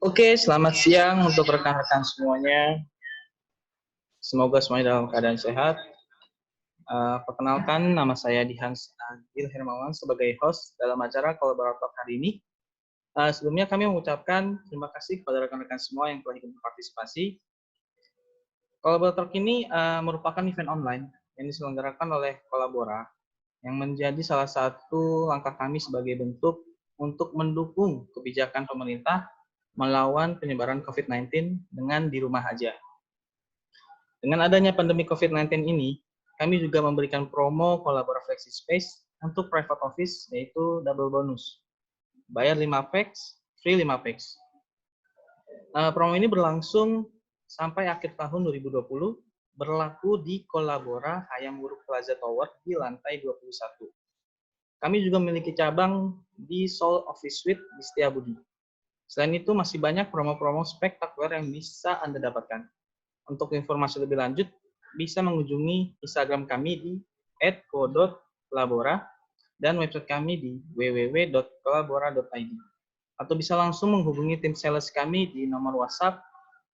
Oke, selamat siang untuk rekan-rekan semuanya. Semoga semuanya dalam keadaan sehat. Perkenalkan, nama saya Dihans Agil Hermawan sebagai host dalam acara Kolaborator hari ini. Sebelumnya kami mengucapkan terima kasih kepada rekan-rekan semua yang telah ikut berpartisipasi. Kolaborator ini merupakan event online yang diselenggarakan oleh Kolabora, yang menjadi salah satu langkah kami sebagai bentuk untuk mendukung kebijakan pemerintah melawan penyebaran COVID-19 dengan di rumah aja. Dengan adanya pandemi COVID-19 ini, kami juga memberikan promo Kolabora Flexi Space untuk private office, yaitu double bonus. Bayar 5 packs, free 5 packs. Promo ini berlangsung sampai akhir tahun 2020, berlaku di Kolabora Hayam Wuruk Plaza Tower di lantai 21. Kami juga memiliki cabang di Seoul Office Suite di Setiabudi. Selain itu, masih banyak promo-promo spektakuler yang bisa Anda dapatkan. Untuk informasi lebih lanjut, bisa mengunjungi Instagram kami di @ko.kolabora dan website kami di www.kolabora.id. Atau bisa langsung menghubungi tim sales kami di nomor WhatsApp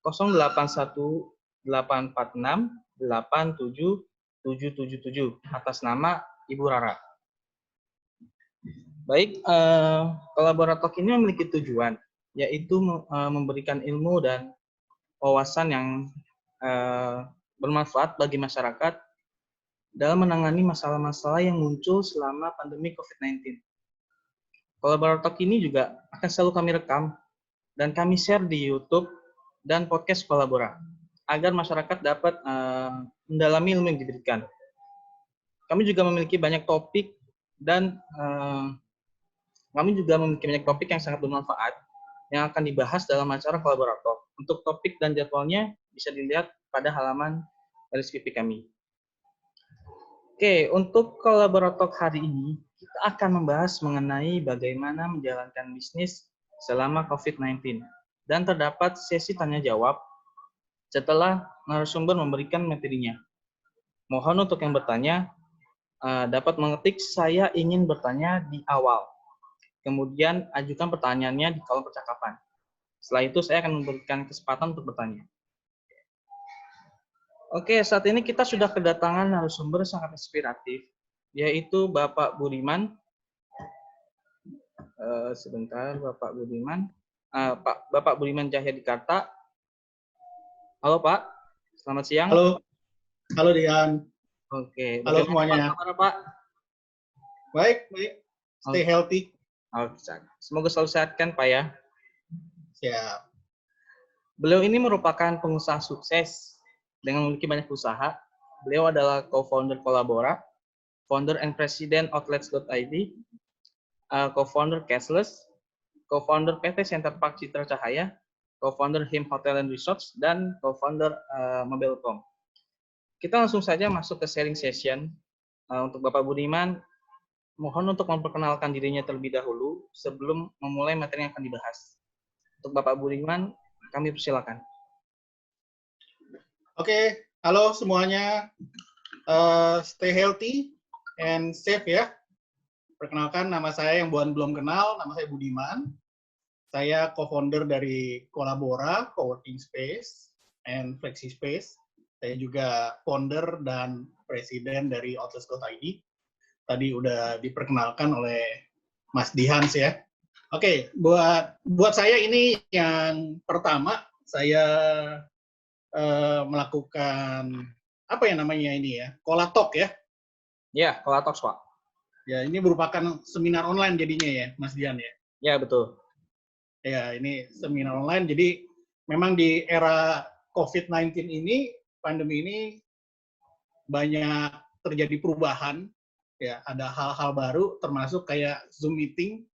0818468777 atas nama Ibu Rara. Baik, Kolaborator ini memiliki tujuan, yaitu memberikan ilmu dan wawasan yang bermanfaat bagi masyarakat dalam menangani masalah-masalah yang muncul selama pandemi COVID-19. Kolaborator ini juga akan selalu kami rekam dan kami share di YouTube dan podcast Kolabora agar masyarakat dapat mendalami ilmu yang diberikan. Kami juga memiliki banyak topik dan yang sangat bermanfaat yang akan dibahas dalam acara Kolaborator. Untuk topik dan jadwalnya bisa dilihat pada halaman RSVP kami. Oke, untuk Kolaborator hari ini, kita akan membahas mengenai bagaimana menjalankan bisnis selama COVID-19. Dan terdapat sesi tanya-jawab setelah narasumber memberikan materinya. Mohon untuk yang bertanya, dapat mengetik "saya ingin bertanya" di awal. Kemudian ajukan pertanyaannya di kolom percakapan. Setelah itu saya akan memberikan kesempatan untuk bertanya. Oke, saat ini kita sudah kedatangan narasumber sangat inspiratif, yaitu Bapak Budiman. Sebentar, Bapak Budiman. Bapak Budiman Cahyadikarta. Halo Pak, selamat siang. Halo Dian. Oke, halo semuanya. Kabar Pak? Baik. Stay healthy. Semoga selalu sehat kan Pak ya? Siap. Beliau ini merupakan pengusaha sukses dengan memiliki banyak usaha. Beliau adalah co-founder Kolabora, founder and president Outlets.id, co-founder Cashless, co-founder PT Center Park Citra Cahaya, co-founder Him Hotel and Resorts, dan co-founder Mobilcom. Kita langsung saja masuk ke sharing session. Untuk Bapak Budiman, mohon untuk memperkenalkan dirinya terlebih dahulu sebelum memulai materi yang akan dibahas. Untuk Bapak Budiman, kami persilakan. Oke, halo semuanya. Stay healthy and safe ya. Perkenalkan, nama saya yang belum kenal, nama saya Budiman. Saya co-founder dari Kolabora, Coworking Space and Flexi Space. Saya juga founder dan presiden dari Outlets.id. Tadi udah diperkenalkan oleh Mas Dihans ya. Oke, buat saya ini yang pertama saya melakukan apa ya namanya ini ya, Kolatalk ya. Ya, Kolatalk Pak. Ya, ini merupakan seminar online jadinya ya, Mas Dian ya. Ya, betul. Ya, ini seminar online. Jadi memang di era COVID-19 ini, pandemi ini banyak terjadi perubahan. Ya, ada hal-hal baru termasuk kayak Zoom meeting,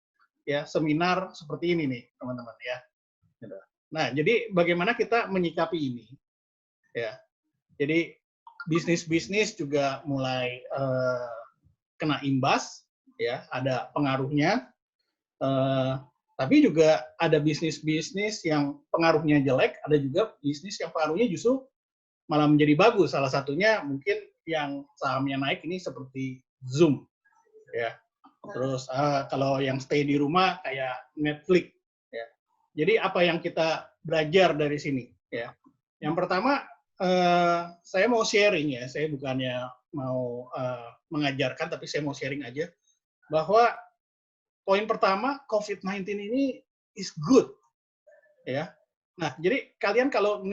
ya, seminar seperti ini nih, teman-teman ya. Nah, jadi bagaimana kita menyikapi ini? Ya, jadi bisnis-bisnis juga mulai kena imbas, ya, ada pengaruhnya. Tapi juga ada bisnis-bisnis yang pengaruhnya jelek, ada juga bisnis yang pengaruhnya justru malah menjadi bagus. Salah satunya mungkin yang sahamnya naik ini seperti Zoom, ya. Terus kalau yang stay di rumah kayak Netflix, ya. Jadi apa yang kita belajar dari sini? Ya, yang pertama saya mau sharing ya. Saya bukannya mau mengajarkan, tapi saya mau sharing aja bahwa poin pertama COVID-19 ini is good, ya. Nah, jadi kalian kalau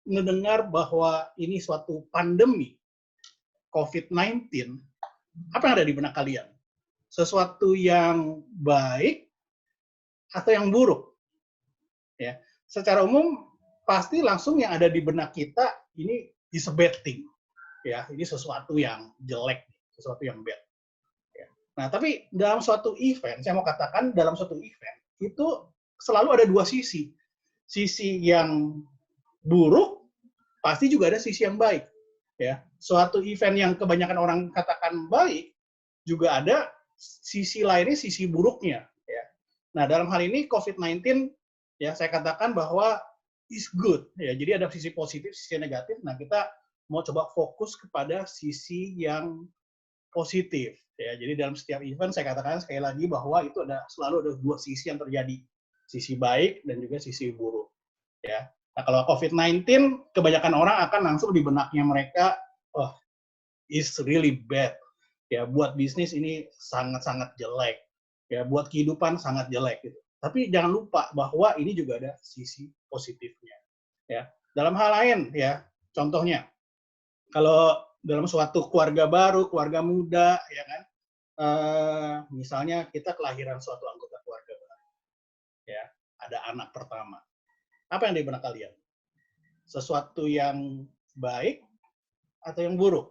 mendengar bahwa ini suatu pandemi COVID-19, apa yang ada di benak kalian? Sesuatu yang baik atau yang buruk? Ya, secara umum pasti langsung yang ada di benak kita ini is a bad thing, ya. Ini sesuatu yang jelek, sesuatu yang bad. Ya. Nah, tapi dalam suatu event, saya mau katakan dalam suatu event itu selalu ada dua sisi. Sisi yang buruk pasti juga ada sisi yang baik. Ya, suatu event yang kebanyakan orang katakan baik juga ada sisi lainnya, sisi buruknya. Ya. Nah, dalam hal ini COVID-19 ya saya katakan bahwa is good. Ya, jadi ada sisi positif, sisi negatif. Nah, kita mau coba fokus kepada sisi yang positif. Ya, jadi dalam setiap event saya katakan sekali lagi bahwa itu selalu ada dua sisi yang terjadi, sisi baik dan juga sisi buruk. Ya. Nah, kalau COVID-19 kebanyakan orang akan langsung di benaknya mereka, oh, it's really bad. Ya, buat bisnis ini sangat-sangat jelek. Ya, buat kehidupan sangat jelek gitu. Tapi jangan lupa bahwa ini juga ada sisi positifnya. Ya, dalam hal lain ya, contohnya kalau dalam suatu keluarga baru, keluarga muda, ya kan, misalnya kita kelahiran suatu anggota keluarga baru, ya, ada anak pertama. Apa yang di benak kalian? Sesuatu yang baik atau yang buruk?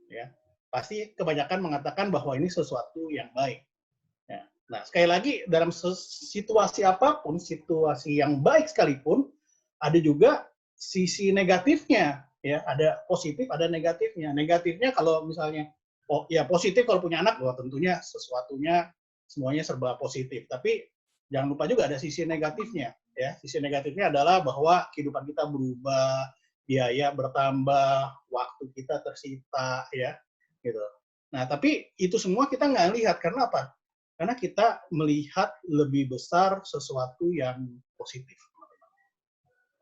Ya, pasti kebanyakan mengatakan bahwa ini sesuatu yang baik. Ya. Nah, sekali lagi dalam situasi apapun, situasi yang baik sekalipun, ada juga sisi negatifnya. Ya, ada positif, ada negatifnya. Negatifnya kalau misalnya, ya positif kalau punya anak, wah tentunya sesuatunya semuanya serba positif. Tapi jangan lupa juga ada sisi negatifnya. Ya, sisi negatifnya adalah bahwa kehidupan kita berubah, biaya bertambah, waktu kita tersita, ya, gitu. Nah, tapi itu semua kita nggak lihat karena apa? Karena kita melihat lebih besar sesuatu yang positif.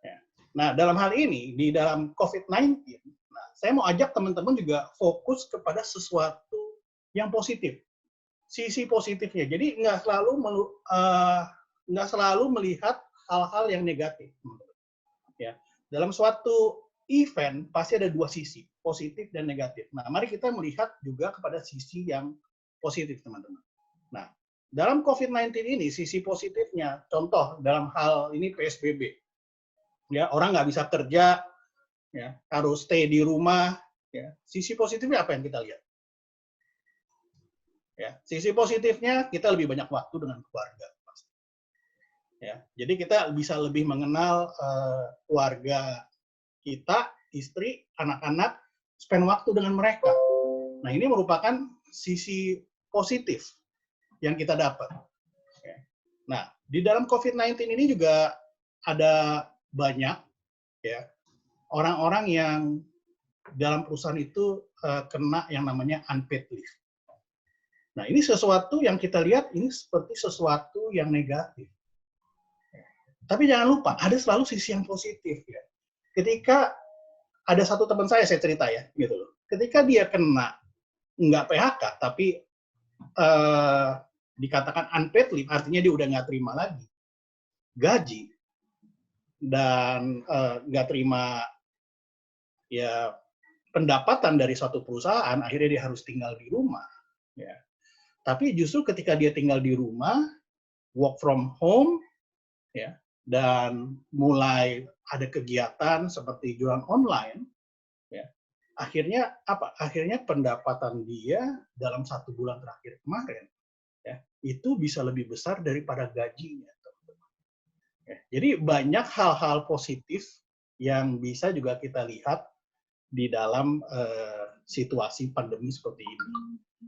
Ya. Nah, dalam hal ini, di dalam COVID-19, nah, saya mau ajak teman-teman juga fokus kepada sesuatu yang positif. Sisi positifnya. Jadi nggak selalu melihat hal-hal yang negatif. Ya. Dalam suatu event, pasti ada dua sisi, positif dan negatif. Nah, mari kita melihat juga kepada sisi yang positif, teman-teman. Nah, dalam COVID-19 ini, sisi positifnya, contoh dalam hal ini PSBB. Ya, orang nggak bisa kerja, ya, harus stay di rumah. Ya. Sisi positifnya apa yang kita lihat? Ya, sisi positifnya kita lebih banyak waktu dengan keluarga. Ya, jadi kita bisa lebih mengenal keluarga kita, istri, anak-anak, spend waktu dengan mereka. Nah, ini merupakan sisi positif yang kita dapat. Nah, di dalam COVID-19 ini juga ada banyak ya orang-orang yang dalam perusahaan itu kena yang namanya unpaid leave. Nah, ini sesuatu yang kita lihat ini seperti sesuatu yang negatif. Tapi jangan lupa, ada selalu sisi yang positif ya. Ketika ada satu teman saya cerita ya, gitu loh. Ketika dia kena nggak PHK, tapi dikatakan unpaid leave, artinya dia udah nggak terima lagi gaji dan nggak terima ya pendapatan dari suatu perusahaan, akhirnya dia harus tinggal di rumah. Ya. Tapi justru ketika dia tinggal di rumah, work from home, ya, dan mulai ada kegiatan seperti jualan online, ya, akhirnya apa? Akhirnya pendapatan dia dalam 1 bulan terakhir kemarin, ya, itu bisa lebih besar daripada gajinya. Ya, jadi banyak hal-hal positif yang bisa juga kita lihat di dalam situasi pandemi seperti ini.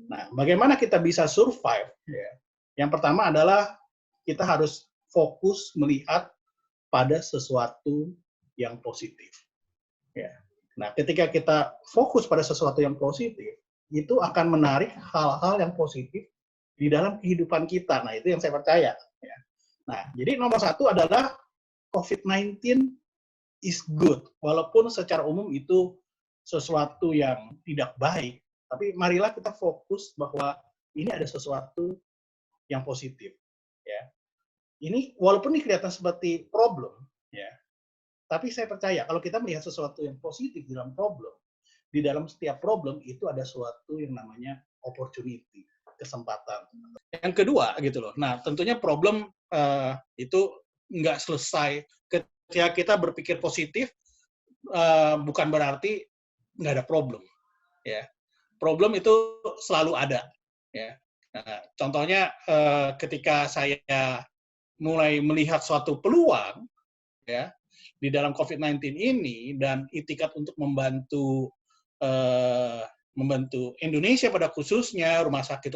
Nah, bagaimana kita bisa survive? Ya. Yang pertama adalah kita harus fokus melihat pada sesuatu yang positif. Ya. Nah, ketika kita fokus pada sesuatu yang positif, itu akan menarik hal-hal yang positif di dalam kehidupan kita. Nah, itu yang saya percaya. Ya. Nah, jadi nomor satu adalah COVID-19 is good, walaupun secara umum itu sesuatu yang tidak baik, tapi marilah kita fokus bahwa ini ada sesuatu yang positif, ya. Ini walaupun ini kelihatan seperti problem, ya, tapi saya percaya kalau kita melihat sesuatu yang positif di dalam problem, di dalam setiap problem itu ada sesuatu yang namanya opportunity, kesempatan. Yang kedua gitu loh. Nah, tentunya problem itu nggak selesai ketika kita berpikir positif, bukan berarti nggak ada problem, ya. Problem itu selalu ada, ya. Nah, contohnya ketika saya mulai melihat suatu peluang, ya, di dalam COVID-19 ini dan itikat untuk membantu membantu Indonesia pada khususnya rumah sakit,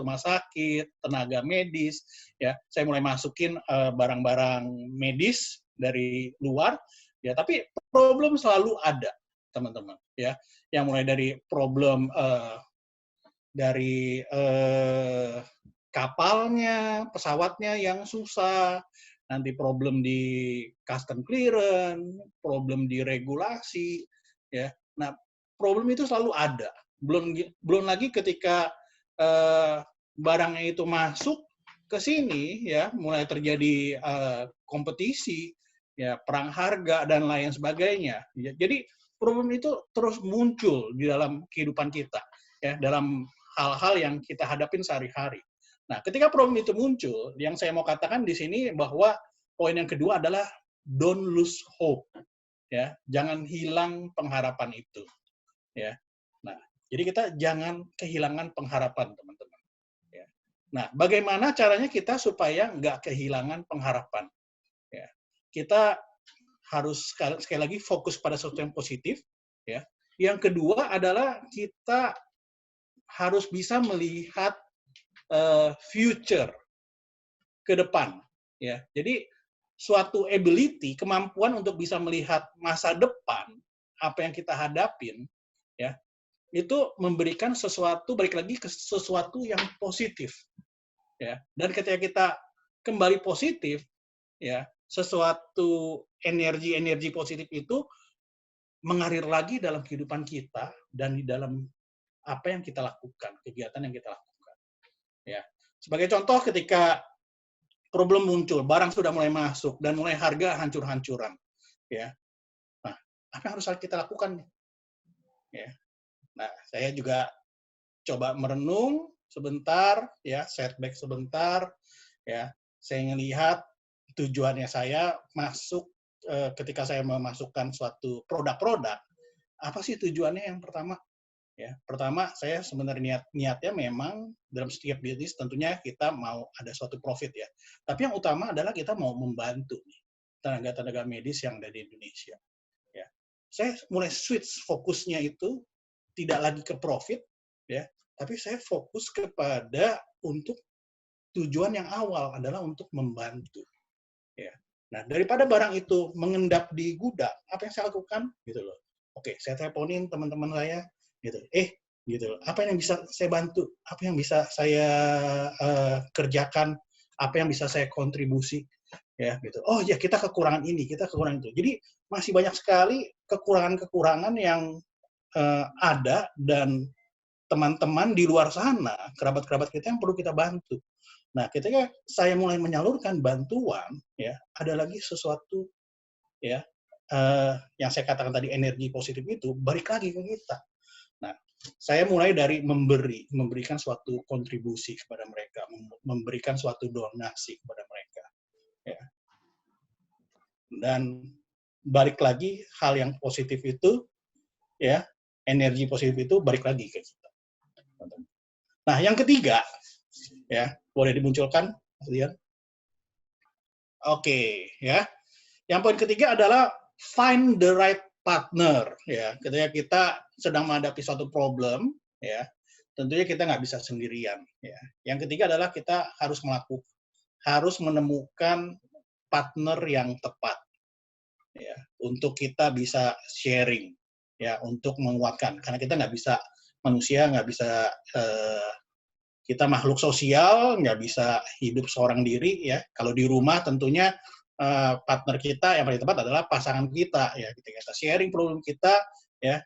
tenaga medis, ya, saya mulai masukin barang-barang medis dari luar, ya, tapi problem selalu ada, teman-teman, ya, yang mulai dari problem dari kapalnya, pesawatnya yang susah, nanti problem di custom clearance, problem di regulasi, ya. Nah, problem itu selalu ada. Belum lagi ketika barangnya itu masuk ke sini, ya, mulai terjadi kompetisi, ya, perang harga dan lain sebagainya. Ya, jadi problem itu terus muncul di dalam kehidupan kita, ya, dalam hal-hal yang kita hadapin sehari-hari. Nah, ketika problem itu muncul, yang saya mau katakan di sini bahwa poin yang kedua adalah don't lose hope, ya, jangan hilang pengharapan itu, ya. Nah, jadi kita jangan kehilangan pengharapan, teman-teman, ya. Nah, bagaimana caranya kita supaya nggak kehilangan pengharapan, ya? Kita harus sekali lagi fokus pada sesuatu yang positif, ya. Yang kedua adalah kita harus bisa melihat future ke depan, ya. Jadi suatu ability, kemampuan untuk bisa melihat masa depan apa yang kita hadapin, ya, itu memberikan sesuatu, balik lagi ke sesuatu yang positif, ya. Dan ketika kita kembali positif, ya, sesuatu energi positif itu mengalir lagi dalam kehidupan kita dan di dalam apa yang kita lakukan, kegiatan yang kita lakukan, ya. Sebagai contoh, ketika problem muncul, barang sudah mulai masuk dan mulai harga hancur-hancuran, ya. Nah, apa yang harus kita lakukan, ya? Nah, saya juga coba merenung sebentar, ya, setback sebentar, ya. Saya melihat tujuannya saya masuk ketika saya memasukkan suatu produk-produk, apa sih tujuannya yang pertama? Ya, pertama saya sebenarnya niatnya memang dalam setiap bisnis tentunya kita mau ada suatu profit, ya. Tapi yang utama adalah kita mau membantu nih tenaga-tenaga medis yang ada di Indonesia, ya. Saya mulai switch fokusnya itu tidak lagi ke profit, ya, tapi saya fokus kepada untuk tujuan yang awal adalah untuk membantu, ya. Nah, daripada barang itu mengendap di gudang, apa yang saya lakukan? Gitu loh. Oke, saya teleponin teman-teman saya, gitu. Gitu loh. Apa yang bisa saya bantu? Apa yang bisa saya kerjakan? Apa yang bisa saya kontribusi? Ya, gitu. Oh ya, kita kekurangan ini, kita kekurangan itu. Jadi masih banyak sekali kekurangan-kekurangan yang ada dan teman-teman di luar sana, kerabat-kerabat kita yang perlu kita bantu. Nah, ketika saya mulai menyalurkan bantuan, ya, ada lagi sesuatu, ya, yang saya katakan tadi energi positif itu balik lagi ke kita. Nah, saya mulai dari memberikan suatu kontribusi kepada mereka, memberikan suatu donasi kepada mereka, ya. Dan balik lagi hal yang positif itu, ya, energi positif itu balik lagi ke kita. Nah, yang ketiga, ya, boleh dimunculkan, lihat. Oke, ya. Yang poin ketiga adalah find the right partner, ya. Ketika kita sedang menghadapi suatu problem, ya, tentunya kita nggak bisa sendirian, ya. Yang ketiga adalah kita harus menemukan partner yang tepat, ya, untuk kita bisa sharing, ya, untuk menguatkan. Karena kita nggak bisa, manusia nggak bisa kita makhluk sosial, nggak bisa hidup seorang diri ya. Kalau di rumah tentunya partner kita yang paling tepat adalah pasangan kita ya. Ketika kita sharing problem kita ya,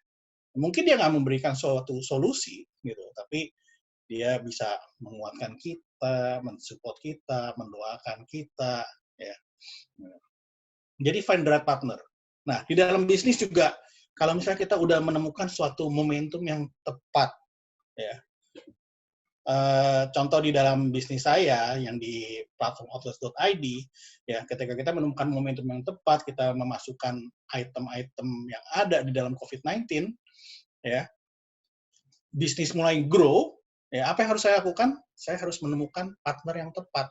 mungkin dia nggak memberikan suatu solusi gitu, tapi dia bisa menguatkan kita, mensupport kita, mendoakan kita ya. Jadi find the right partner. Nah, di dalam bisnis juga kalau misalnya kita udah menemukan suatu momentum yang tepat ya. Contoh di dalam bisnis saya yang di platform Outlets.id ya, ketika kita menemukan momentum yang tepat, kita memasukkan item-item yang ada di dalam COVID-19 ya, bisnis mulai grow ya, apa yang harus saya lakukan? Saya harus menemukan partner yang tepat,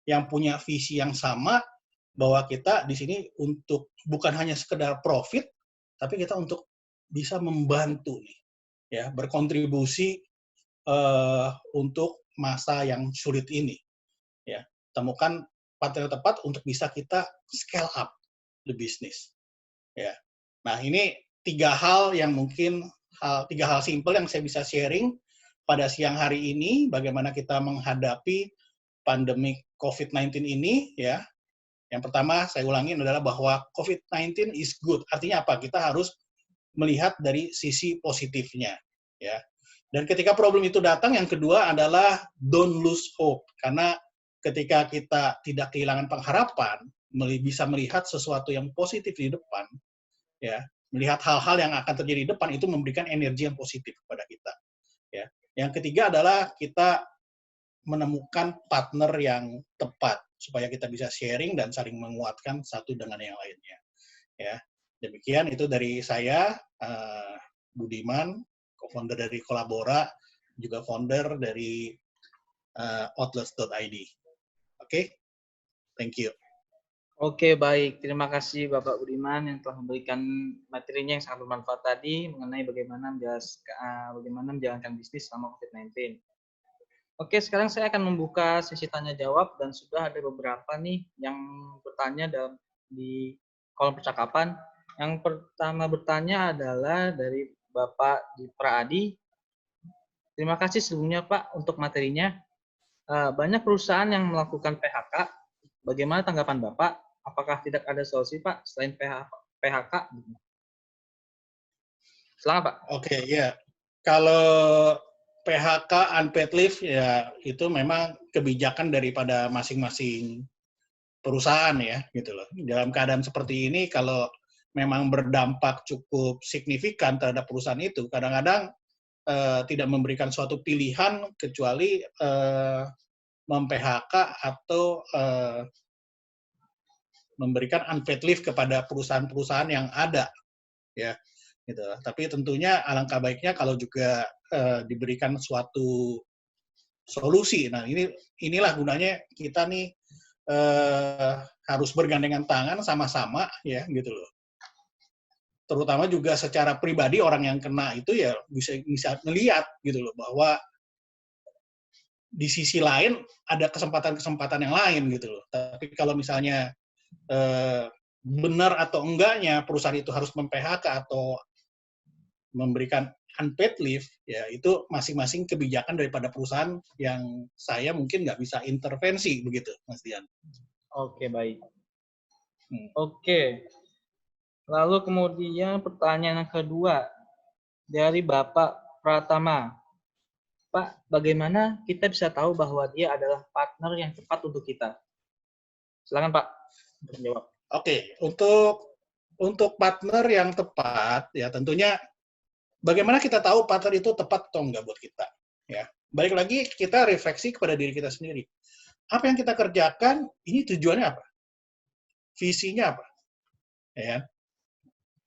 yang punya visi yang sama, bahwa kita di sini untuk bukan hanya sekedar profit, tapi kita untuk bisa membantu nih ya, berkontribusi untuk masa yang sulit ini ya. Temukan partner tepat untuk bisa kita scale up the business ya. Nah, ini tiga hal simple yang saya bisa sharing pada siang hari ini, bagaimana kita menghadapi pandemi COVID-19 ini ya. Yang pertama saya ulangin adalah bahwa COVID-19 is good. Artinya apa? Kita harus melihat dari sisi positifnya ya. Dan ketika problem itu datang, yang kedua adalah don't lose hope. Karena ketika kita tidak kehilangan pengharapan, bisa melihat sesuatu yang positif di depan, ya, melihat hal-hal yang akan terjadi di depan, itu memberikan energi yang positif kepada kita. Ya. Yang ketiga adalah kita menemukan partner yang tepat, supaya kita bisa sharing dan saling menguatkan satu dengan yang lainnya. Ya. Demikian itu dari saya, Budiman, co-founder dari Kolabora, juga founder dari Outlets.id. Oke, thank you. Oke, baik. Terima kasih Bapak Budiman yang telah memberikan materinya yang sangat bermanfaat tadi mengenai bagaimana menjalankan bisnis selama COVID-19. Oke, sekarang saya akan membuka sesi tanya jawab dan sudah ada beberapa nih yang bertanya di kolom percakapan. Yang pertama bertanya adalah dari Bapak Dipra Adi. Terima kasih sebelumnya Pak untuk materinya. Banyak perusahaan yang melakukan PHK. Bagaimana tanggapan Bapak? Apakah tidak ada solusi Pak selain PHK? Silakan Pak. Oke, ya. Kalau PHK, unpaid leave, ya itu memang kebijakan daripada masing-masing perusahaan ya, gitu loh. Dalam keadaan seperti ini, kalau memang berdampak cukup signifikan terhadap perusahaan itu, kadang-kadang tidak memberikan suatu pilihan kecuali mem-PHK atau memberikan unpaid leave kepada perusahaan-perusahaan yang ada, ya, gitu. Tapi tentunya alangkah baiknya kalau juga diberikan suatu solusi. Nah, inilah gunanya kita nih harus bergandengan tangan sama-sama, ya, gitu loh. Terutama juga secara pribadi orang yang kena itu ya bisa melihat gitu loh bahwa di sisi lain ada kesempatan-kesempatan yang lain gitu loh. Tapi kalau misalnya benar atau enggaknya perusahaan itu harus mem-PHK atau memberikan unpaid leave, ya itu masing-masing kebijakan daripada perusahaan yang saya mungkin nggak bisa intervensi begitu, Mas Dian. Oke, baik. Oke. Lalu kemudian pertanyaan yang kedua dari Bapak Pratama. Pak, bagaimana kita bisa tahu bahwa dia adalah partner yang tepat untuk kita? Silakan Pak untuk menjawab. Oke, untuk partner yang tepat ya tentunya bagaimana kita tahu partner itu tepat atau enggak buat kita, ya. Balik lagi kita refleksi kepada diri kita sendiri. Apa yang kita kerjakan ini tujuannya apa? Visinya apa? Ya.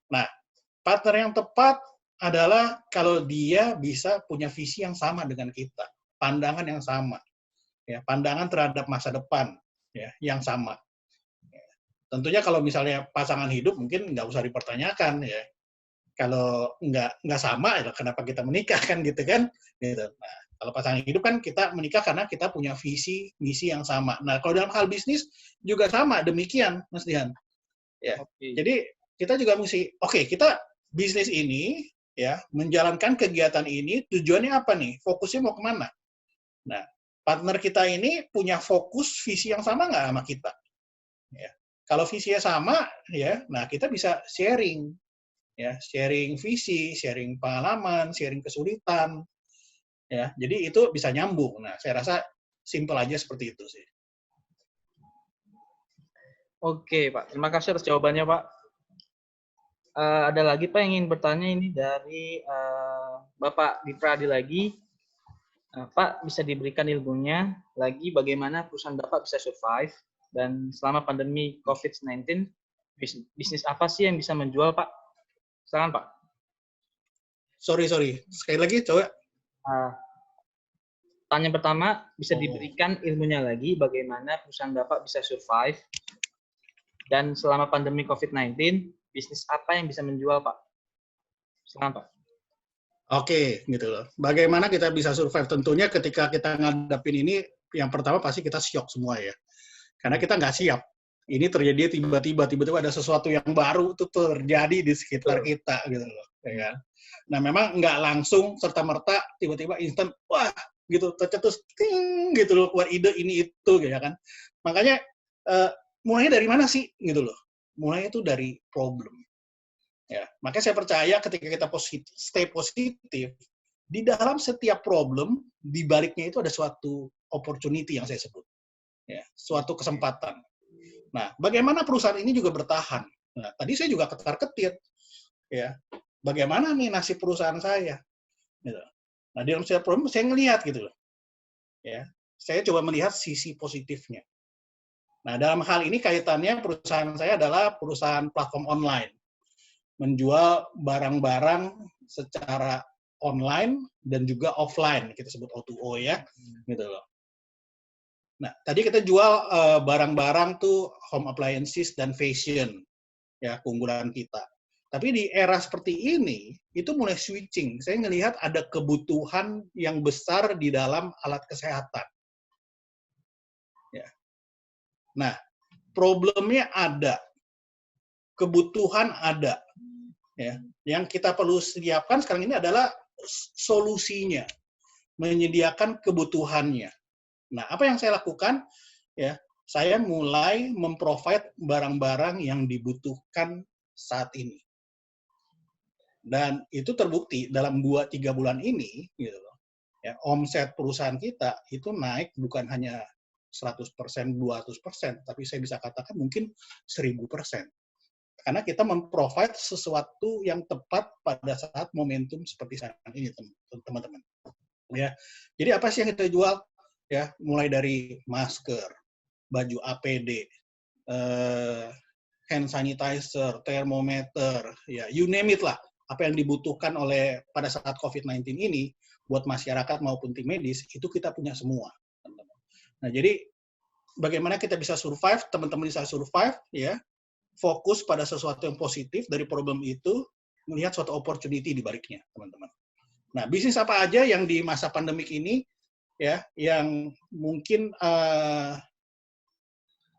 Nah, partner yang tepat adalah kalau dia bisa punya visi yang sama dengan kita, pandangan yang sama, ya, pandangan terhadap masa depan, ya, yang sama. Tentunya kalau misalnya pasangan hidup mungkin nggak usah dipertanyakan, ya. Kalau nggak sama, ya kenapa kita menikah kan gitu kan? Gitu. Nah, kalau pasangan hidup kan kita menikah karena kita punya visi misi yang sama. Nah, kalau dalam hal bisnis juga sama demikian, Mas Dian. Ya, jadi kita juga mesti, kita bisnis ini ya menjalankan kegiatan ini tujuannya apa nih? Fokusnya mau kemana? Nah, partner kita ini punya fokus visi yang sama nggak sama kita? Ya. Kalau visinya sama, ya, nah kita bisa sharing, ya, sharing visi, sharing pengalaman, sharing kesulitan, ya. Jadi itu bisa nyambung. Nah, saya rasa simple aja seperti itu sih. Oke, Pak. Terima kasih atas jawabannya, Pak. Ada lagi Pak yang ingin bertanya ini dari Bapak Dipradi lagi. Pak, bisa diberikan ilmunya lagi bagaimana perusahaan Bapak bisa survive dan selama pandemi COVID-19, bisnis apa sih yang bisa menjual, Pak? Silakan, Pak. Sorry. Sekali lagi, coba. Uh, Tanya pertama, bisa Oh. diberikan ilmunya lagi bagaimana perusahaan Bapak bisa survive dan selama pandemi COVID-19, bisnis apa yang bisa menjual, Pak? Silakan, Pak. Oke, gitu loh. Bagaimana kita bisa survive? Tentunya ketika kita ngadepin ini, yang pertama pasti kita shock semua ya. Karena kita nggak siap. Ini terjadi tiba-tiba ada sesuatu yang baru tuh terjadi di sekitar kita gitu loh, ya kan. Nah, memang nggak langsung serta-merta tiba-tiba instan, wah gitu, tercetus, ting, gitu loh, keluar ide ini itu, gitu kan. Makanya mulainya dari mana sih, gitu loh. Mulainya itu dari problem. Ya, makanya saya percaya ketika kita stay positif, di dalam setiap problem, di baliknya itu ada suatu opportunity yang saya sebut. Ya, suatu kesempatan. Nah, bagaimana perusahaan ini juga bertahan? Nah, tadi saya juga ketar-ketir. Ya, bagaimana nih nasib perusahaan saya? Gitu. Nah, di dalam setiap problem, saya ngelihat gitu loh. Ya, saya coba melihat sisi positifnya. Nah, dalam hal ini kaitannya perusahaan saya adalah perusahaan platform online. Menjual barang-barang secara online dan juga offline, kita sebut O2O ya, gitu loh. Nah, tadi kita jual barang-barang tuh home appliances dan fashion, ya, keunggulan kita. Tapi di era seperti ini, itu mulai switching. Saya ngelihat ada kebutuhan yang besar di dalam alat kesehatan. Ya. Nah, problemnya ada, kebutuhan ada. Ya. Yang kita perlu siapkan sekarang ini adalah solusinya, menyediakan kebutuhannya. Nah, apa yang saya lakukan? Ya, saya mulai memprovide barang-barang yang dibutuhkan saat ini. Dan itu terbukti dalam 2-3 bulan ini, gitu loh. Ya, omset perusahaan kita itu naik bukan hanya 100%, 200%, tapi saya bisa katakan mungkin 1000%. Karena kita memprovide sesuatu yang tepat pada saat momentum seperti saat ini, teman-teman. Ya, jadi apa sih yang kita jual? Ya, mulai dari masker, baju APD, hand sanitizer, termometer, ya, you name it lah. Apa yang dibutuhkan oleh pada saat COVID-19 ini buat masyarakat maupun tim medis itu kita punya semua. Nah, jadi bagaimana kita bisa survive, teman-teman bisa survive, ya, fokus pada sesuatu yang positif dari problem itu, melihat suatu opportunity di baliknya, teman-teman. Nah, bisnis apa aja yang di masa pandemik ini, ya, yang mungkin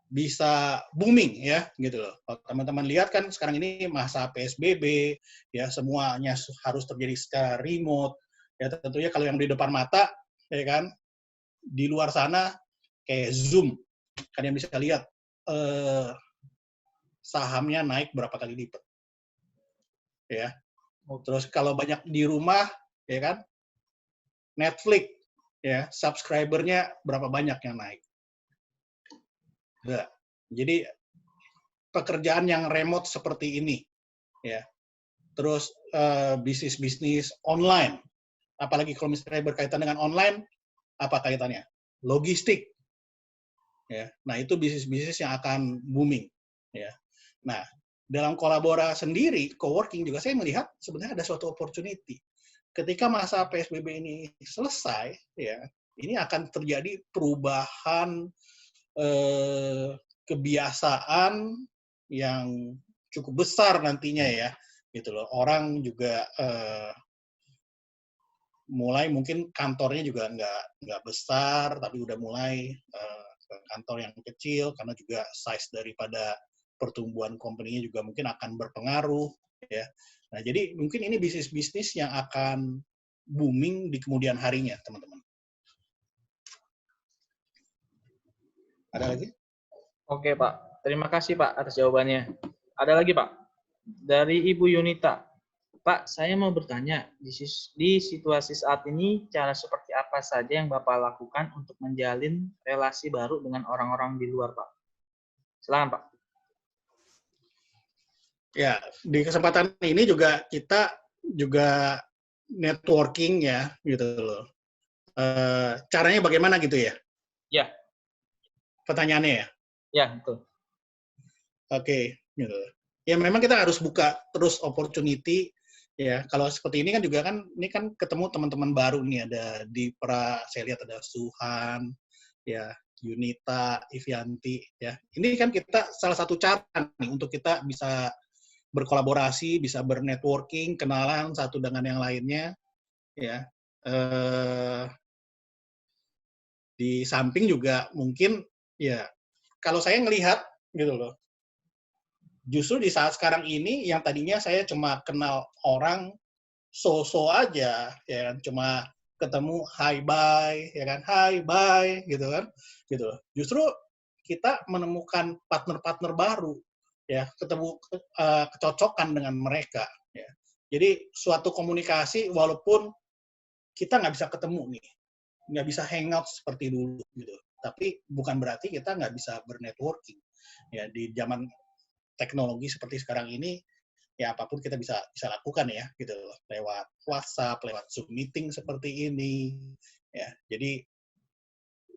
bisa booming ya gitu loh. Kalau teman-teman lihat kan sekarang ini masa PSBB ya, semuanya harus terjadi secara remote. Ya tentunya kalau yang di depan mata ya kan, di luar sana kayak Zoom kan yang bisa lihat sahamnya naik berapa kali lipat. Ya. Terus kalau banyak di rumah ya kan, Netflix ya, subscribernya berapa banyak yang naik. Ya. Jadi pekerjaan yang remote seperti ini ya. Terus bisnis-bisnis online. Apalagi kalau misalnya berkaitan dengan online, apa kaitannya? Logistik. Ya. Nah, itu bisnis-bisnis yang akan booming. Ya. Nah, dalam kolaborasi sendiri, coworking juga saya melihat sebenarnya ada suatu opportunity. Ketika masa PSBB ini selesai, ya, ini akan terjadi perubahan kebiasaan yang cukup besar nantinya ya, gitu loh. Orang juga mulai mungkin kantornya juga nggak besar, tapi udah mulai kantor yang kecil karena juga size daripada pertumbuhan company-nya juga mungkin akan berpengaruh ya. Nah, jadi mungkin ini bisnis-bisnis yang akan booming di kemudian harinya, teman-teman. Ada lagi? Oke, Pak. Terima kasih, Pak, atas jawabannya. Ada lagi, Pak. Dari Ibu Yunita. Pak, saya mau bertanya, di situasi saat ini, cara seperti apa saja yang Bapak lakukan untuk menjalin relasi baru dengan orang-orang di luar, Pak? Silakan, Pak. Ya, di kesempatan ini juga kita juga networking ya, gitu loh. Caranya bagaimana gitu ya? Ya, Pertanyaannya ya? ya, betul. Oke, gitu. Ya memang kita harus buka terus opportunity ya. Kalau seperti ini kan juga kan ini kan ketemu teman-teman baru nih, ada di saya lihat ada Suhan, ya, Yunita, Ivianti ya. Ini kan kita salah satu cara nih untuk kita bisa berkolaborasi, bisa bernetworking, kenalan satu dengan yang lainnya ya. Di samping juga mungkin ya kalau saya ngelihat gitu loh. Justru di saat sekarang ini yang tadinya saya cuma kenal orang so-so aja ya kan, cuma ketemu hi bye ya kan, hi bye gitu kan, gitu. Justru kita menemukan partner-partner baru ya, ketemu kecocokan dengan mereka ya. Jadi suatu komunikasi walaupun kita nggak bisa ketemu nih, nggak bisa hangout seperti dulu gitu, tapi bukan berarti kita nggak bisa bernetworking ya. Di zaman teknologi seperti sekarang ini ya apapun kita bisa bisa lakukan ya gitu loh, lewat WhatsApp, lewat Zoom meeting seperti ini ya. Jadi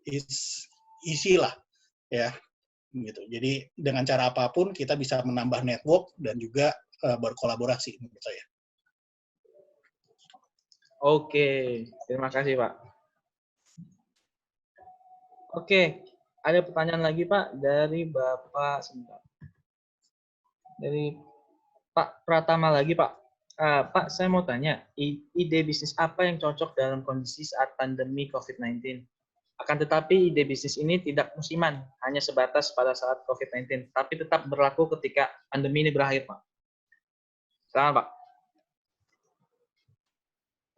it's easy lah ya gitu. Jadi dengan cara apapun kita bisa menambah network dan juga berkolaborasi menurut saya. Oke, terima kasih, Pak. Oke, ada pertanyaan lagi, Pak, dari Bapak sebentar. Dari Pak Pratama lagi, Pak. Pak, saya mau tanya, ide bisnis apa yang cocok dalam kondisi saat pandemi COVID-19? Akan tetapi ide bisnis ini tidak musiman, hanya sebatas pada saat COVID-19, tapi tetap berlaku ketika pandemi ini berakhir, Pak. Silakan, Pak.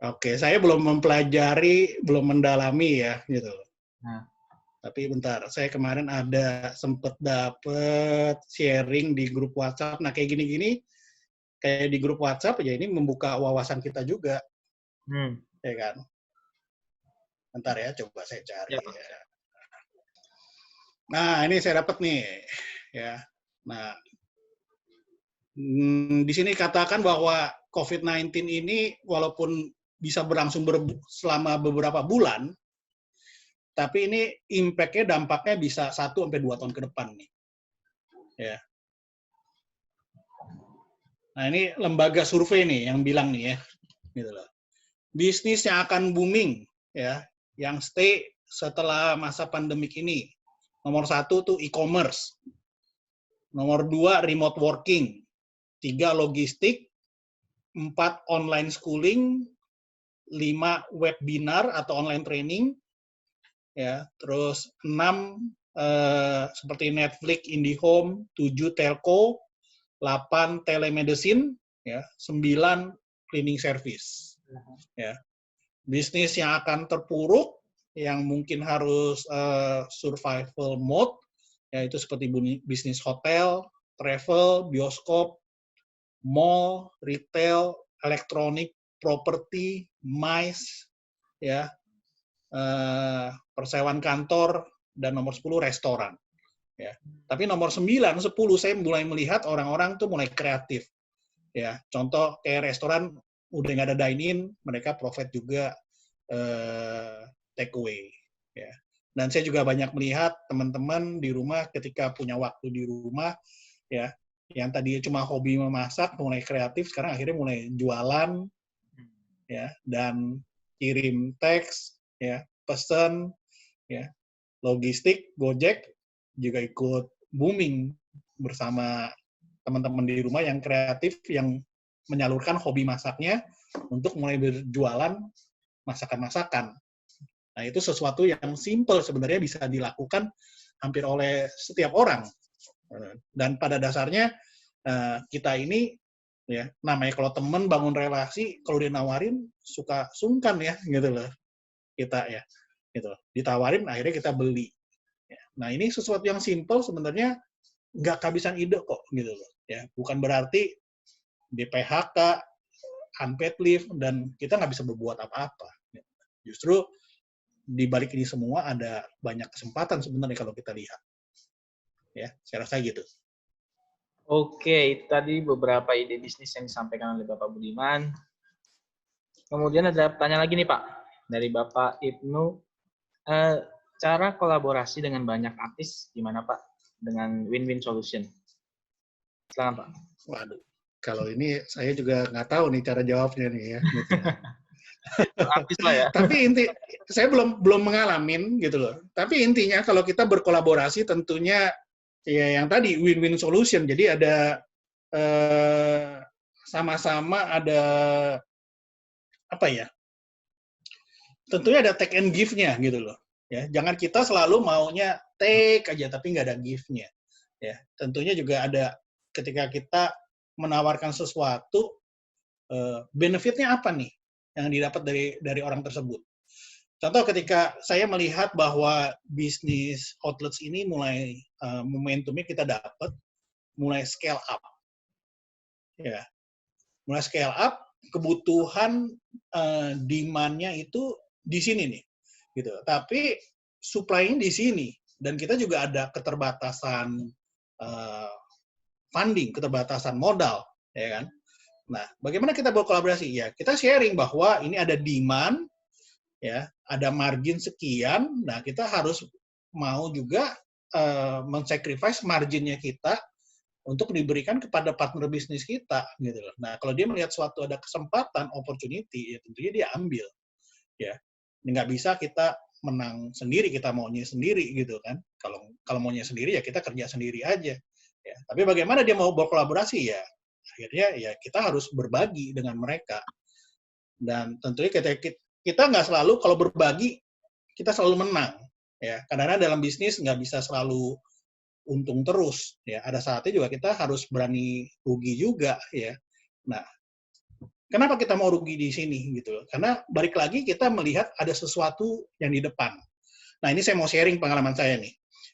Oke, saya belum mempelajari, belum mendalami ya gitu. Nah, Tapi bentar, saya kemarin ada sempet dapet sharing di grup WhatsApp. Nah kayak gini-gini, kayak di grup WhatsApp ya ini membuka wawasan kita juga, ya kan? Bentar ya, coba saya cari. ya, Pak. Ya. Nah ini saya dapat nih, ya. Nah di sini katakan bahwa COVID-19 ini walaupun bisa berlangsung selama beberapa bulan, tapi ini impact-nya, dampaknya bisa 1-2 tahun ke depan nih. Ya. Nah ini lembaga survei nih yang bilang nih ya, gitu loh. Bisnis yang akan booming ya, yang stay setelah masa pandemik ini. Nomor 1 tuh e-commerce. Nomor 2 remote working. 3 logistik. 4 online schooling. 5 webinar atau online training. Ya, terus 6 seperti Netflix, IndiHome, 7 telco, 8 telemedicine, ya, 9 cleaning service. Ya. Bisnis yang akan terpuruk, yang mungkin harus survival mode, yaitu seperti bisnis hotel, travel, bioskop, mall, retail, elektronik, properti, MICE, ya, persewaan kantor, dan nomor 10 restoran. Ya. Tapi nomor 9, 10 saya mulai melihat orang-orang tuh mulai kreatif. Ya, contoh kayak restoran udah nggak ada dine-in, mereka provide juga take away. Ya. Dan saya juga banyak melihat teman-teman di rumah ketika punya waktu di rumah, ya, yang tadinya cuma hobi memasak, mulai kreatif, sekarang akhirnya mulai jualan, ya, dan kirim teks, ya, pesan, ya, logistik, Gojek juga ikut booming bersama teman-teman di rumah yang kreatif, yang menyalurkan hobi masaknya untuk mulai berjualan masakan-masakan. Nah, itu sesuatu yang simple sebenarnya bisa dilakukan hampir oleh setiap orang. Dan pada dasarnya kita ini ya namanya kalau teman bangun relasi, kalau dia nawarin suka sungkan ya gitu loh kita ya, gitu. Ditawarin akhirnya kita beli. Ya. Nah, ini sesuatu yang simple sebenarnya nggak kehabisan ide kok, gitu loh. Ya, bukan berarti di PHK, unpaid leave, dan kita nggak bisa berbuat apa-apa. Justru di balik ini semua ada banyak kesempatan sebenarnya kalau kita lihat. Ya, saya rasa gitu. Oke, itu tadi beberapa ide bisnis yang disampaikan oleh Bapak Budiman. Kemudian ada pertanyaan lagi nih Pak, dari Bapak Ibnu. Cara kolaborasi dengan banyak artis gimana Pak? Dengan win-win solution. Silakan Pak. Waduh, kalau ini saya juga nggak tahu nih cara jawabnya nih ya. Gitu ya. Artis lah ya. Tapi saya belum mengalamin gitu loh. Tapi intinya kalau kita berkolaborasi tentunya ya yang tadi win-win solution. Jadi ada sama-sama ada apa ya? Tentunya ada take and give-nya gitu loh. Ya, jangan kita selalu maunya take aja tapi nggak ada give-nya. Ya, tentunya juga ada ketika kita menawarkan sesuatu, benefit-nya apa nih yang didapat dari orang tersebut. Contoh ketika saya melihat bahwa bisnis outlets ini mulai momentumnya kita dapat, mulai scale up, ya, mulai scale up, kebutuhan demand-nya itu di sini nih, gitu. Tapi supply-nya di sini, dan kita juga ada keterbatasan funding, keterbatasan modal, ya kan? Nah, bagaimana kita berkolaborasi? Ya, kita sharing bahwa ini ada demand, ya, ada margin sekian. Nah, kita harus mau juga men-sacrifice marginnya kita untuk diberikan kepada partner bisnis kita, gitu loh. Nah, kalau dia melihat suatu ada kesempatan, opportunity, ya tentunya dia ambil, ya. Nggak bisa kita menang sendiri, kita maunya sendiri, gitu kan. Kalau maunya sendiri, ya kita kerja sendiri aja. Ya. Tapi bagaimana dia mau berkolaborasi, ya akhirnya ya kita harus berbagi dengan mereka. Dan tentunya kita nggak selalu, kalau berbagi, kita selalu menang. Ya. Karena dalam bisnis nggak bisa selalu untung terus. Ya. Ada saatnya juga kita harus berani rugi juga. Ya. Nah, kenapa kita mau rugi di sini? Gitu. Karena balik lagi kita melihat ada sesuatu yang di depan. Nah, ini saya mau sharing pengalaman saya nih.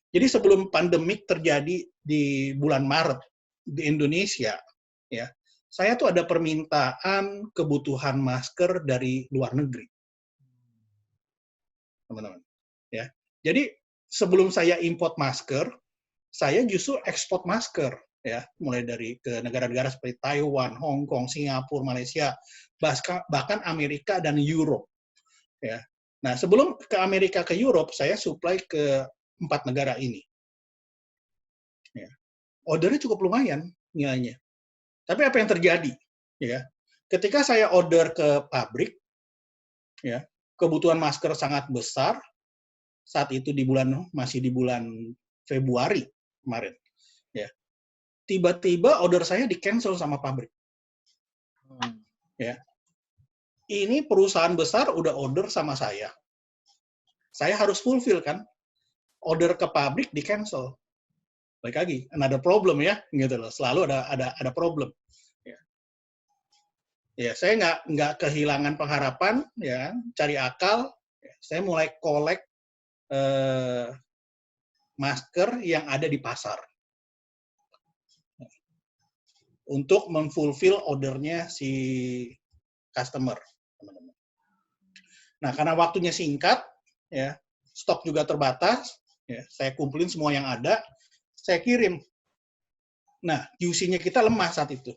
Jadi sebelum pandemik terjadi di bulan Maret di Indonesia, ya, saya tuh ada permintaan kebutuhan masker dari luar negeri, teman-teman. Ya, jadi sebelum saya import masker, saya justru ekspor masker, ya, mulai dari ke negara-negara seperti Taiwan, Hong Kong, Singapura, Malaysia, bahkan Amerika dan Europe. Ya, nah sebelum ke Amerika ke Europe, saya supply ke 4 negara ini. Ya. Ordernya cukup lumayan nilainya. Tapi apa yang terjadi? Ya, ketika saya order ke pabrik, ya, kebutuhan masker sangat besar. Saat itu masih di bulan Februari kemarin. Ya, tiba-tiba order saya di-cancel sama pabrik. Ya, ini perusahaan besar udah order sama saya. Saya harus fulfill kan? Order ke pabrik di-cancel. Baik lagi, another problem ya, gitu loh. Selalu ada problem. Ya, saya nggak kehilangan pengharapan, ya, cari akal. Ya, saya mulai collect masker yang ada di pasar untuk memfulfill ordernya si customer, teman-teman. Nah, karena waktunya singkat, ya, stok juga terbatas, ya, saya kumpulin semua yang ada, saya kirim. Nah, QC-nya kita lemah saat itu.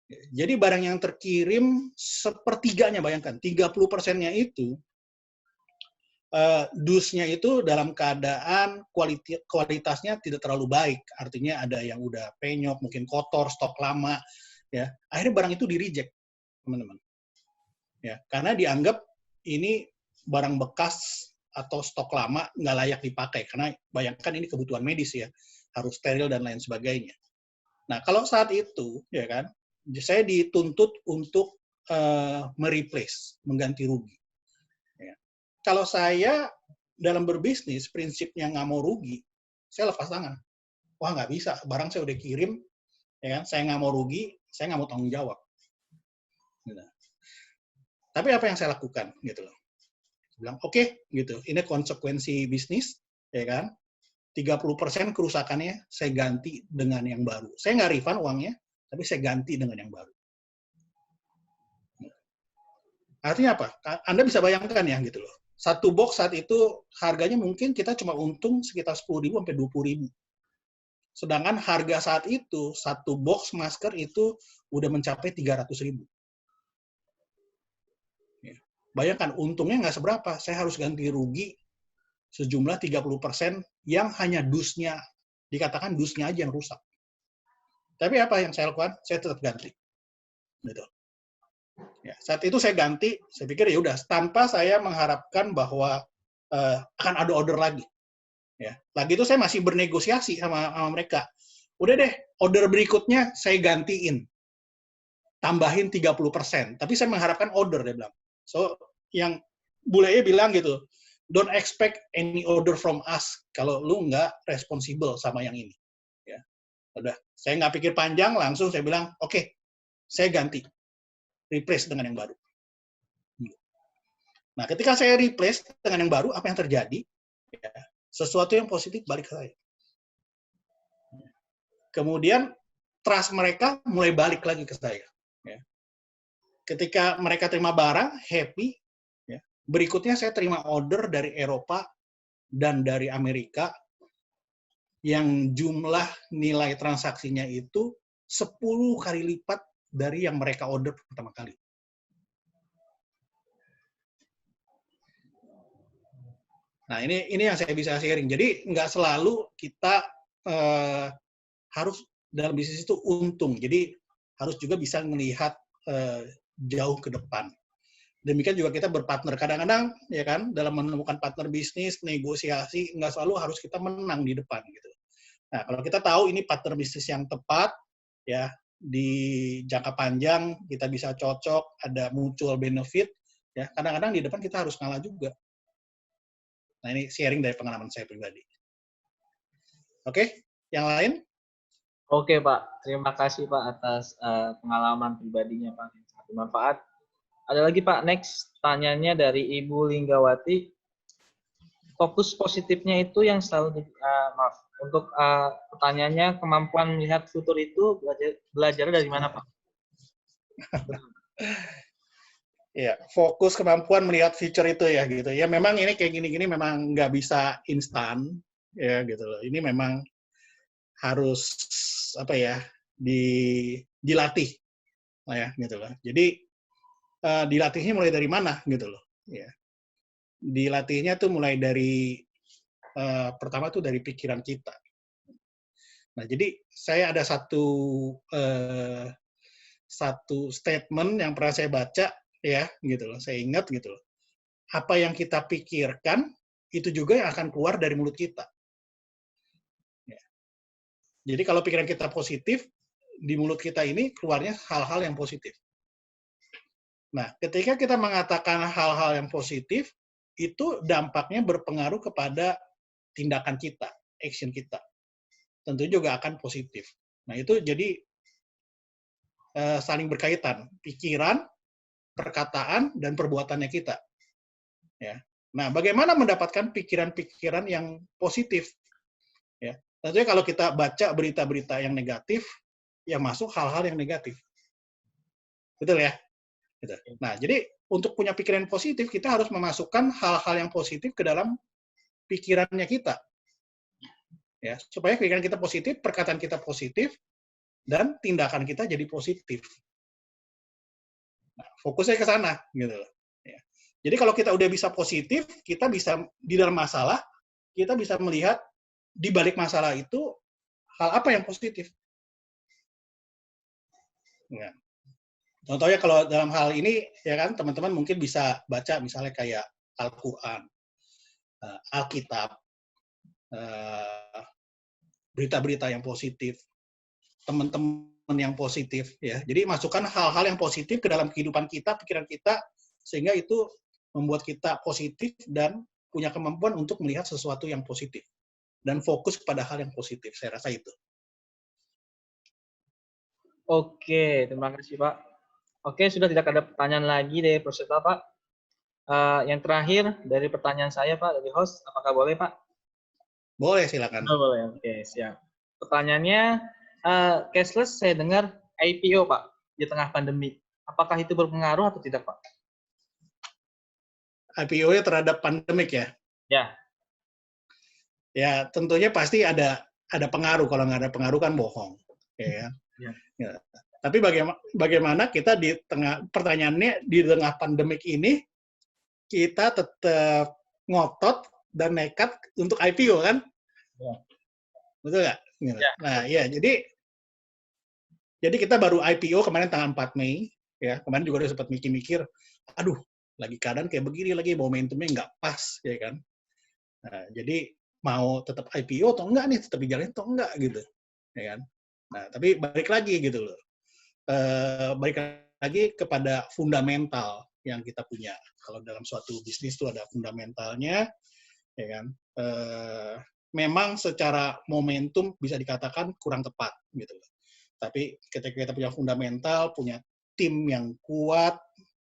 Jadi barang yang terkirim sepertiganya, bayangkan, 30%-nya itu, dusnya itu dalam keadaan kualitasnya tidak terlalu baik. Artinya ada yang udah penyok, mungkin kotor, stok lama. Ya. Akhirnya barang itu di-reject, teman-teman. Ya, karena dianggap ini barang bekas atau stok lama, nggak layak dipakai. Karena bayangkan ini kebutuhan medis ya, harus steril dan lain sebagainya. Nah, kalau saat itu, ya kan, saya dituntut untuk mereplace, mengganti rugi. Ya. Kalau saya dalam berbisnis, prinsipnya nggak mau rugi, saya lepas tangan. Wah, nggak bisa, barang saya udah kirim, ya kan, saya nggak mau rugi, saya nggak mau tanggung jawab. Gitu. Tapi apa yang saya lakukan, gitu loh. Saya bilang, oke, gitu, ini konsekuensi bisnis, ya kan. 30% kerusakannya saya ganti dengan yang baru. Saya nggak refund uangnya, tapi saya ganti dengan yang baru. Artinya apa? Anda bisa bayangkan ya gitu loh. Satu box saat itu harganya mungkin kita cuma untung sekitar 10.000 sampai 20.000. Sedangkan harga saat itu, satu box masker itu udah mencapai 300.000. Ya. Bayangkan, untungnya nggak seberapa. Saya harus ganti rugi sejumlah 30% yang hanya dusnya, dikatakan dusnya aja yang rusak. Tapi apa yang saya lakukan? Saya tetap ganti. Gitu. Ya, saat itu saya ganti, saya pikir ya udah, tanpa saya mengharapkan bahwa akan ada order lagi. Ya, lagi itu saya masih bernegosiasi sama mereka. Udah deh, order berikutnya saya gantiin. Tambahin 30%. Tapi saya mengharapkan order, dia bilang. So, yang bulenya bilang gitu, don't expect any order from us kalau lu nggak responsible sama yang ini. Ya, udah. Saya nggak pikir panjang, langsung saya bilang, oke, saya ganti. Replace dengan yang baru. Nah, ketika saya replace dengan yang baru, apa yang terjadi? Ya, sesuatu yang positif balik ke saya. Kemudian trust mereka mulai balik lagi ke saya. Ya. Ketika mereka terima barang, happy. Ya. Berikutnya saya terima order dari Eropa dan dari Amerika yang jumlah nilai transaksinya itu 10 kali lipat dari yang mereka order pertama kali. Nah, ini yang saya bisa sharing. Jadi, nggak selalu kita harus dalam bisnis itu untung. Jadi, harus juga bisa melihat jauh ke depan. Demikian juga kita berpartner. Kadang-kadang, ya kan, dalam menemukan partner bisnis, negosiasi, nggak selalu harus kita menang di depan. Gitu. Nah, kalau kita tahu ini partner bisnis yang tepat, ya di jangka panjang, kita bisa cocok, ada mutual benefit, ya kadang-kadang di depan kita harus ngalah juga. Nah, ini sharing dari pengalaman saya pribadi. Oke, yang lain? Oke, Pak. Terima kasih, Pak, atas pengalaman pribadinya, Pak. Yang sangat bermanfaat. Ada lagi, Pak. Next, tanyanya dari Ibu Linggawati. Fokus positifnya itu yang selalu, maaf, untuk pertanyaannya, kemampuan melihat futur itu belajar dari mana, Pak? Ya, fokus kemampuan melihat future itu ya gitu. Ya memang ini kayak gini-gini memang nggak bisa instan ya gitu loh. Ini memang harus apa ya dilatih lah ya gitu loh. Jadi dilatihnya mulai dari mana gitu loh. Ya. Dilatihnya tuh mulai dari pertama tuh dari pikiran kita. Nah jadi saya ada satu statement yang pernah saya baca ya gitu loh. Saya ingat gitu loh. Apa yang kita pikirkan itu juga yang akan keluar dari mulut kita. Ya. Jadi kalau pikiran kita positif, di mulut kita ini keluarnya hal-hal yang positif. Nah, ketika kita mengatakan hal-hal yang positif, itu dampaknya berpengaruh kepada tindakan kita, action kita. Tentu juga akan positif. Nah, itu jadi saling berkaitan. Pikiran, perkataan, dan perbuatannya kita. Ya. Nah, bagaimana mendapatkan pikiran-pikiran yang positif? Ya. Tentunya kalau kita baca berita-berita yang negatif, yang masuk hal-hal yang negatif. Betul ya? Gitu. Nah, jadi untuk punya pikiran positif, kita harus memasukkan hal-hal yang positif ke dalam pikirannya kita. Ya, supaya pikiran kita positif, perkataan kita positif, dan tindakan kita jadi positif. Nah, fokusnya ke sana. Gitu. Ya. Jadi kalau kita udah bisa positif, kita bisa di dalam masalah, kita bisa melihat di balik masalah itu hal apa yang positif. Ya. Contohnya kalau dalam hal ini, ya kan, teman-teman mungkin bisa baca misalnya kayak Al-Quran, Alkitab, berita-berita yang positif, teman-teman yang positif, ya. Jadi masukkan hal-hal yang positif ke dalam kehidupan kita, pikiran kita, sehingga itu membuat kita positif dan punya kemampuan untuk melihat sesuatu yang positif dan fokus pada hal yang positif. Saya rasa itu. Oke, terima kasih, Pak. Oke, sudah tidak ada pertanyaan lagi dari peserta, Pak. Yang terakhir dari pertanyaan saya, Pak, dari host, apakah boleh, Pak? Boleh, silakan. Oh, boleh, oke, siap. Pertanyaannya, cashless saya dengar IPO, Pak, di tengah pandemi. Apakah itu berpengaruh atau tidak, Pak? IPO-nya terhadap pandemik ya? Ya, Ya, tentunya pasti ada pengaruh. Kalau nggak ada pengaruh kan bohong. Ya, kan? ya. Ya. Tapi bagaimana kita di tengah, pertanyaannya di tengah pandemik ini, kita tetap ngotot dan nekat untuk IPO kan? Ya. Betul nggak? Gitu. Ya, Nah, ya, jadi kita baru IPO kemarin tanggal 4 Mei, ya. Kemarin juga udah sempat mikir-mikir, aduh, lagi keadaan kayak begini lagi, momentumnya nggak pas, ya kan? Nah, jadi mau tetap IPO atau enggak nih, tetap dijalanin atau enggak gitu, ya kan? Nah, tapi balik lagi gitu loh. Balik lagi kepada fundamental yang kita punya. Kalau dalam suatu bisnis itu ada fundamentalnya, ya kan? Memang secara momentum bisa dikatakan kurang tepat gitu loh. Tapi ketika kita punya fundamental, punya tim yang kuat,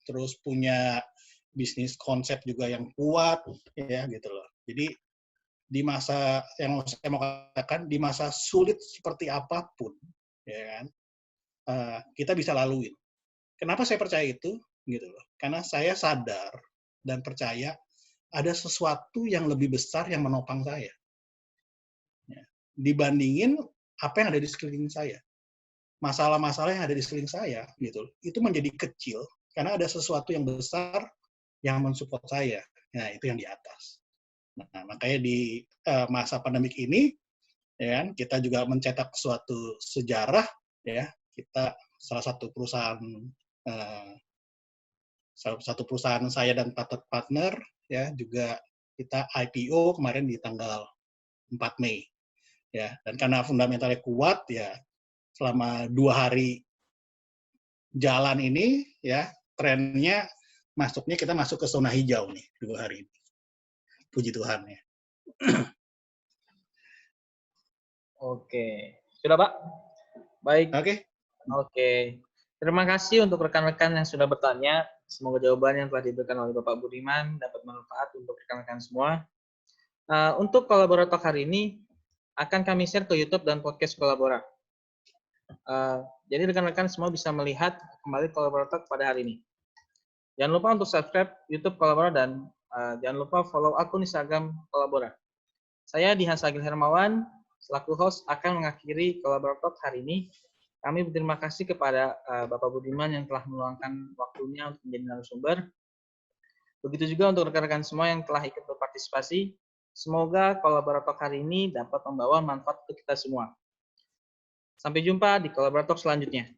terus punya bisnis konsep juga yang kuat, ya gitu loh. Jadi di masa yang saya mau katakan, di masa sulit seperti apapun, ya kan, kita bisa laluin. Kenapa saya percaya itu? Gitu loh. Karena saya sadar dan percaya ada sesuatu yang lebih besar yang menopang saya. Ya. Dibandingin apa yang ada di sekeliling saya. Masalah-masalah yang ada di sekeliling saya, gitu, itu menjadi kecil karena ada sesuatu yang besar yang mensupport saya. Nah, itu yang di atas. Nah, makanya di masa pandemik ini, ya kan, kita juga mencetak suatu sejarah, ya. Kita salah satu perusahaan saya dan partner, ya, juga kita IPO kemarin di tanggal 4 Mei, ya. Dan karena fundamentalnya kuat, ya, selama 2 hari jalan ini, ya, trennya kita masuk ke zona hijau nih 2 hari ini. Puji Tuhan ya. oke. Sudah, Pak? Baik. Oke. Oke. Terima kasih untuk rekan-rekan yang sudah bertanya. Semoga jawaban yang telah diberikan oleh Bapak Budiman dapat bermanfaat untuk rekan-rekan semua. Untuk kolaborator hari ini, akan kami share ke YouTube dan podcast Kolabora. Jadi rekan-rekan semua bisa melihat kembali kolaborator pada hari ini. Jangan lupa untuk subscribe YouTube Kolabora dan jangan lupa follow akun Instagram Kolabora. Saya Dihan Sagil Hermawan, selaku host akan mengakhiri kolaborator hari ini. Kami berterima kasih kepada Bapak Budiman yang telah meluangkan waktunya untuk menjadi narasumber. Begitu juga untuk rekan-rekan semua yang telah ikut berpartisipasi. Semoga kolaborator hari ini dapat membawa manfaat untuk kita semua. Sampai jumpa di kolaborator selanjutnya.